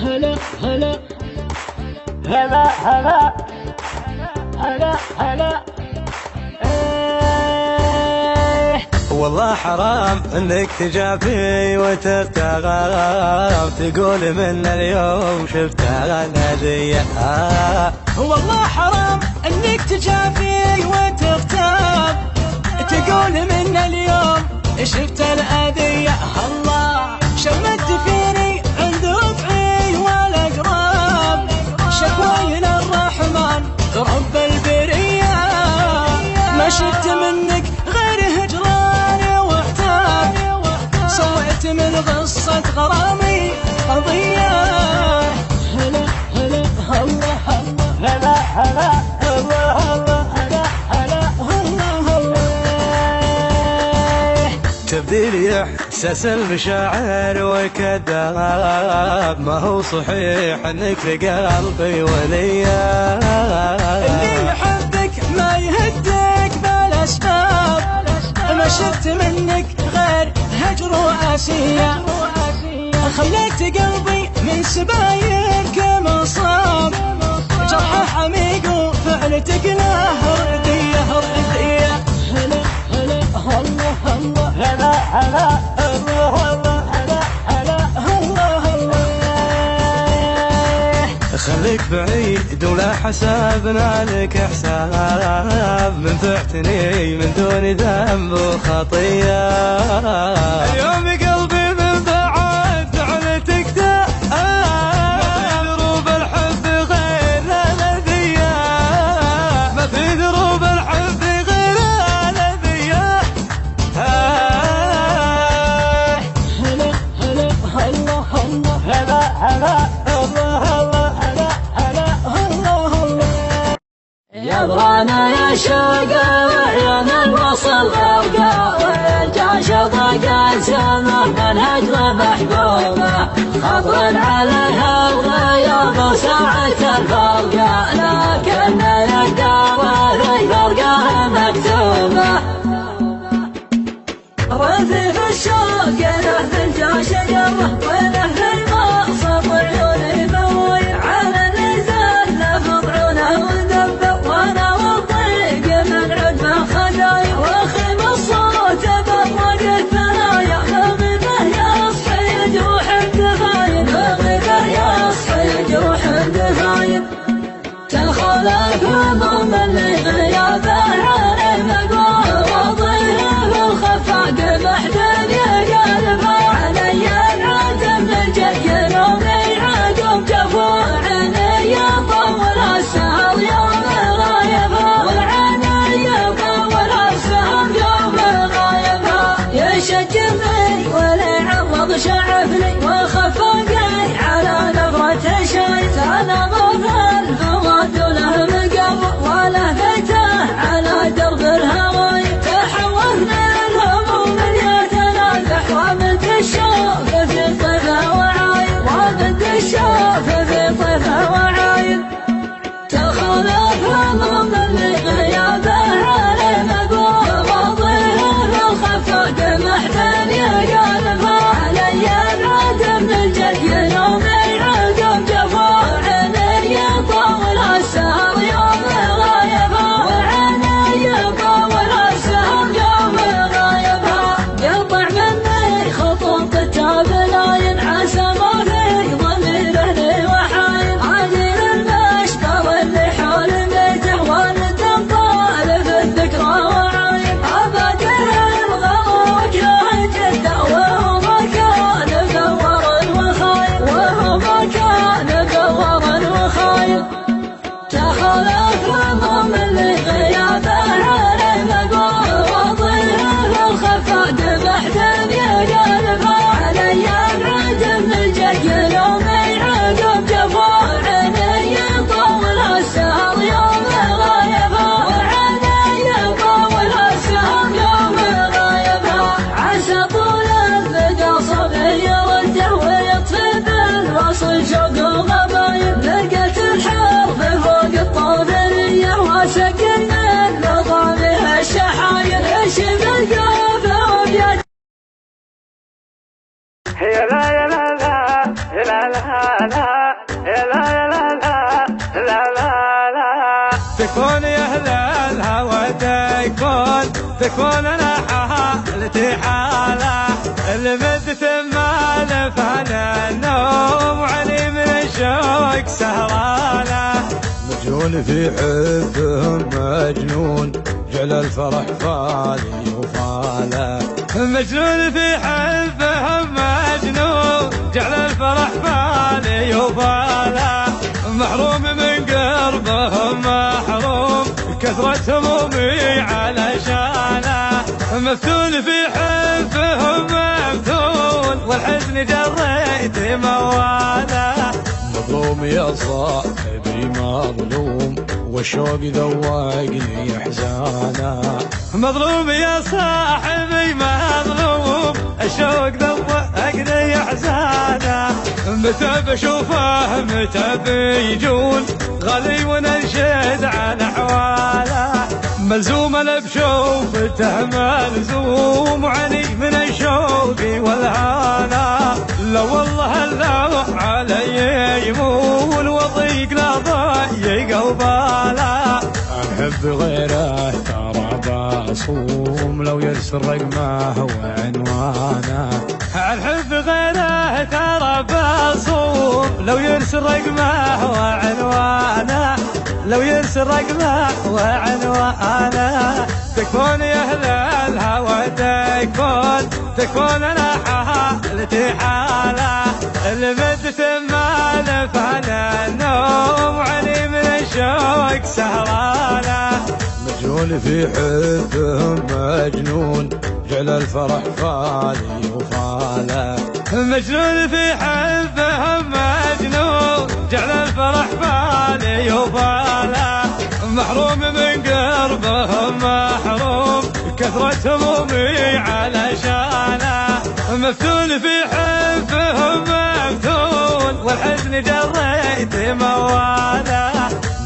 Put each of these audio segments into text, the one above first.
هلا هلا هلا هلا هلا هلا. والله حرام انك تجافي وتغتاب، تقول من اليوم شفتها نادية. والله حرام انك تجافي وتغتاب، تقول من اليوم شفت الأذية. الله شمت فيني عند ربعي والاقراب، شكواي للرحمن رب البرية. ما شفت منك غير هجران وعتاب، سويت من قصة غرامي قضية. هلا هلا الله هلا هلا الله هلا هلا الله. تبديل احساس المشاعر وكذاب، ما هو صحيح انك في قلبي وليا. اللي يحبك ما يهدك بالاسباب، ما شفت منك غير هجر واسية. خليت قلبي من سبايلك مصاب، جرح عميق وفعلتك له ردية ردية. هلا هلا الله الله هلا هلا الله الله هلا هلا الله الله. خليك بعيد ولا حسابنا لك حساب، منفعتني من دون ذنب وخطية. اليوم قلبي من بعد فعلتك داء، ما في دروب الحب غير الأذية، ما في دروب الحب غير الأذية. هلا هلا الله الله هلا هلا الله الله هلا هلا الله الله. يبغانا يا شوقة وعيون الوصل غرقة، والجاش ضاق سمر من هجر محبوبة. خطر عليها الغياب وساعة الفرقة، لكن يقدر في فرقها مكتوبة. رثي في الشوق له في الجاش قره، وله في المقصد عيوني بوي. على اللسان لفظ عونه وذبه، وانا والضيق من عجبه خدايا. واخي بالصوت برق الثنايا، بغيبه يصحي جروح الدفاين، بغيبه يصحي جروح الدفاين. تنخلق هموم اللي غيابه عليه مقوى، وضيه بالخفاق محتاج يقلبه. علي العتم للجي نومي عقب جفوه، عيني يطول السهر يوم غايبه، والعيني يطول السهر يوم غايبه. يشجبني وليعرض شعفني، وخفقني على نظرة شيء. تنظف الفؤاد له مقر، وله فتاه على درب الهوى. تحولنا الهموم يتنازح، ومد الشوف في طيفه وعاين، ومد الشوف في طيفه وعاين. تخلف هموم اللي غيابه عليه مقوى، وضيه بالخفاق محتاج يقلبه. علي العتم للجي نومي عقب جفوه، عيني يطول السهر يوم غايبه، والعيني يطول السهر يوم غايبه. يقطع مني خطوط التابلاين، عسى ما في ضميره لي وحاين. عادل المشتر اللي حول بيته، والد طالب الذكرى وعاين. أبدل الغلا وجه جده، وهو مكان فور وخاين. تكون يا أهل الهوى تكون أنا حالتي حالة اللي مدت ما لفنا النوم وعني من الشوق سهرانة. مجنون في حبهم مجنون جعل الفرح فالي وفاله. مجنون في حبهم مجنون جعل الفرح فالي وفاله. محروم من قربهم محروم كثرة همومي علشانه. مفتون في حبهم مفتون والحزن جريت مواله. مظلوم يا صاحبي مظلوم والشوق ذوقني احزانه. مظلوم يا صاحبي مظلوم الشوق ذوقني احزانه. متى بشوفه متى بيجون غالي وننشد عن احواله. ملزوم انا بشوفته ملزوم وعني من الشوق والهانا. لا والله لو علي يمول وضيق لا ضيق وبالا. احب غيره ترى بصوم لو يرسل رقمه وعنوانه. الحب غيره ترى بصوم لو يرسل رقمه وعنوانه. لو يرسل رقمه وعنوانه. تكون يا أهل الهوى تكون أنا حالتي حالة اللي مدت ما لفنا النوم وعني من الشوق سهرانة. مجنون في حبهم مجنون جعل الفرح فالي وفاله. مجنون في حبهم مجنون جعل الفرح فالي وفاله. محروم من قربهم محروم كثرة همومي علشانه. مفتون في حبهم مفتون والحزن جريت مواله.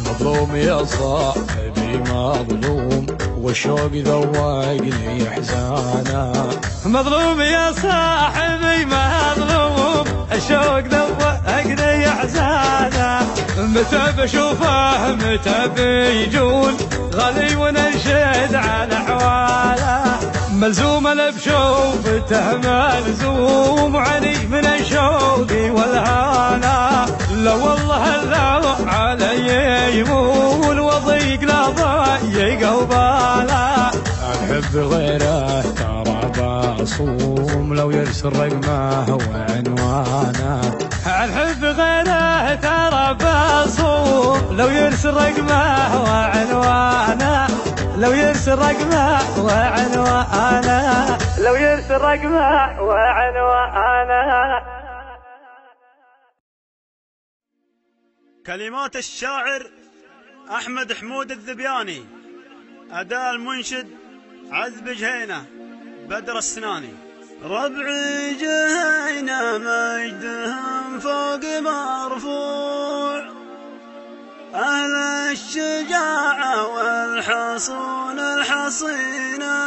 مظلوم يا صاحبي مظلوم والشوق ذوقني احزانه. مظلوم يا صاحبي مظلوم الشوق ذوقني احزانه. متى بشوفه متى بيجون غالي وننشد عن احواله. ملزوم انا بشوفته ملزوم وعني من الشوق والهانا. لا والله لو علي يمول وضيق لا ضيق وبالا. احب غيره ترى بصوم لو يرسل رقمه وعنوانه. الحب غيره ترى بصوم لو يرسل رقمه وعنوانه. لو يرسل رقمه وعنوانه. لو يرسل رقمه وعنوانه. كلمات الشاعر أحمد حمود الذبياني. أداء المنشد عذب جهينة بدر السناني. ربعي جهينة مجدهم فوق مرفوع. أهل الشجاعة والحصون الحصينة.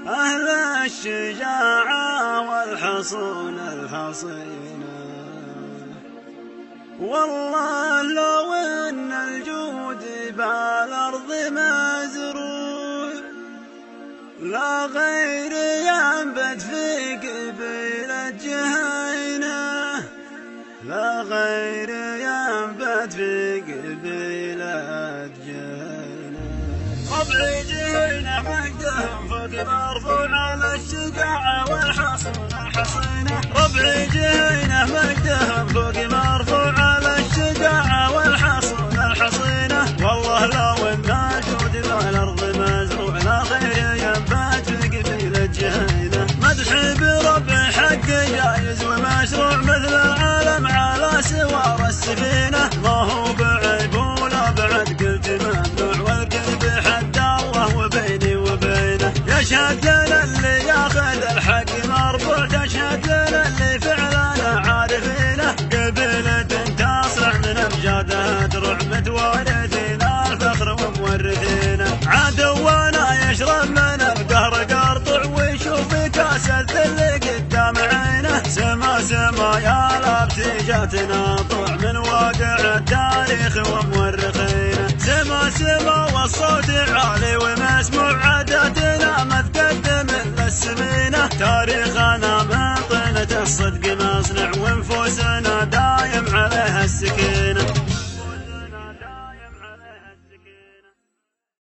أهل الشجاعة والحصون الحصينة. والله لو إن الجود بالأرض مزروع لا غير ينبت في قبيلة جهينة. لا غير ينبت في قبيلة جهينة. ربعي جهينة مجدهم فوق مرفوع على الشجاعة والحصون الحصينة. ربعي جهينة مجدهم فوق مرفوع على الشجاعة والحصون الحصينة. والله لو ان الجود بالارض مزروع لا غير ينبت في قبيلة جهينة. مدحي بربع حق جايز ومشروع مثل العالم على سوار السفينة. ما هو بعيب ولا بعد قلت ممنوع والقلب حد الله وبيني وبينه. يشهد لنا اللي ياخذ الحق مرفوع. تشهد لنا اللي فعلا عارفينه. قبيلة تصلح من امجادها درع متوارثين الفخر ومورثينه. عدونا يشرب من القهر قرطع ويشوف كاس الذل قدام عينه. سما سما يا لابس نتيجتنا طلع من واقع التاريخ ومؤرخينه. سما سما والصوت عالي ومسموع، عادتنا ما تقدم الا السمينه. تاريخنا